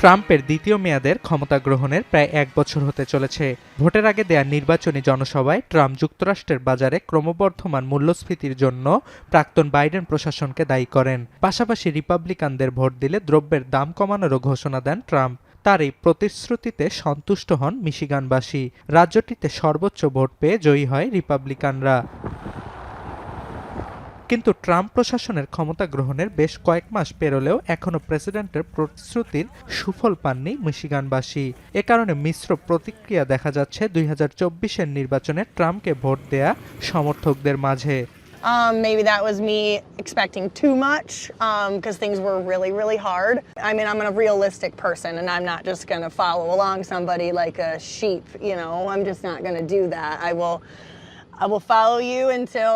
ট্রাম্পের দ্বিতীয় মেয়াদের ক্ষমতা গ্রহণের প্রায় 1 বছর হতে চলেছে। ভোটের আগে দেয়া নির্বাচনী জনসভায় ট্রাম্প যুক্তরাষ্ট্রের বাজারে ক্রমবর্ধমান মূল্যস্ফীতির জন্য প্রাক্তন বাইডেন প্রশাসনকে দায়ী করেন। পাশাপাশি রিপাবলিকানদের ভোট দিলে দ্রব্যের দাম কমানোরও ঘোষণা দেন ট্রাম্প। তার এই প্রতিশ্রুতিতে সন্তুষ্ট হন মিশিগানবাসী। রাজ্যটিতে সর্বোচ্চ ভোট পেয়ে জয়ী হয় রিপাবলিকানরা। কিন্তু ট্রাম্প প্রশাসনের ক্ষমতা গ্রহণের বেশ কয়েক মাস পেরোলেও এখনও প্রেসিডেন্টের প্রতিশ্রুতির সুফল পাননি মিশিগানবাসী। এ কারণে মিশ্র প্রতিক্রিয়া দেখা যাচ্ছে 2024-এর নির্বাচনে ট্রাম্পকে ভোট দেয়া সমর্থকদের মাঝে। Maybe that was me expecting too much because things were really hard. I mean, I'm a realistic person and I'm not just going to follow along somebody like a sheep, you know. I'm just not going to do that. I will follow you until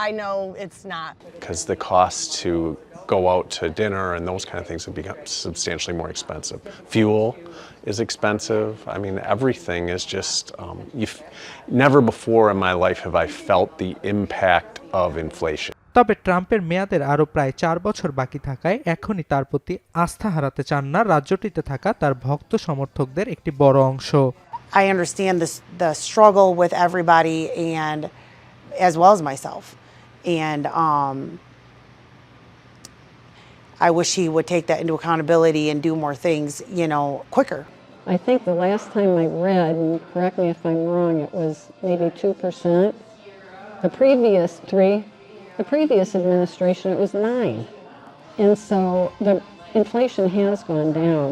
I know it's not. Because the cost to go out to dinner and those kind of things have become substantially more expensive. Fuel is expensive. I mean, everything is just, never before in my life have I felt the impact of inflation. তবে ট্রাম্পের মেয়াদের আরও প্রায় 4 বছর বাকি থাকায় এখনই তার প্রতি আস্থা হারাতে চান না রাজ্যটিতে থাকা তার ভক্ত সমর্থকদের একটি বড় অংশ। I understand the struggle with everybody and as well as myself. And I wish he would take that into accountability and do more things, you know, quicker. I think the last time I read, and correct me if I'm wrong, it was maybe 2%. The previous administration, it was 9%. And so the inflation has gone down.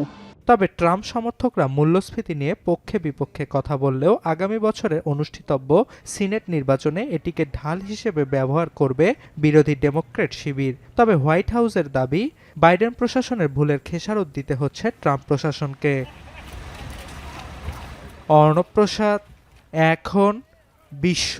তবে Trump সমর্থকরা মূল্যস্ফীতি নিয়ে পক্ষে বিপক্ষে কথা বললেও আগামী বছরের অনুষ্ঠিতব্য সিনেট নির্বাচনে এটিকে ঢাল হিসেবে ব্যবহার করবে বিরোধী ডেমোক্র্যাট শিবির। তবে হোয়াইট হাউসের দাবি, বাইডেন প্রশাসনের ভুলের খেসারত দিতে হচ্ছে ট্রাম্প প্রশাসনকে। অর্ণব প্রসাদ, এখন বিশ্ব।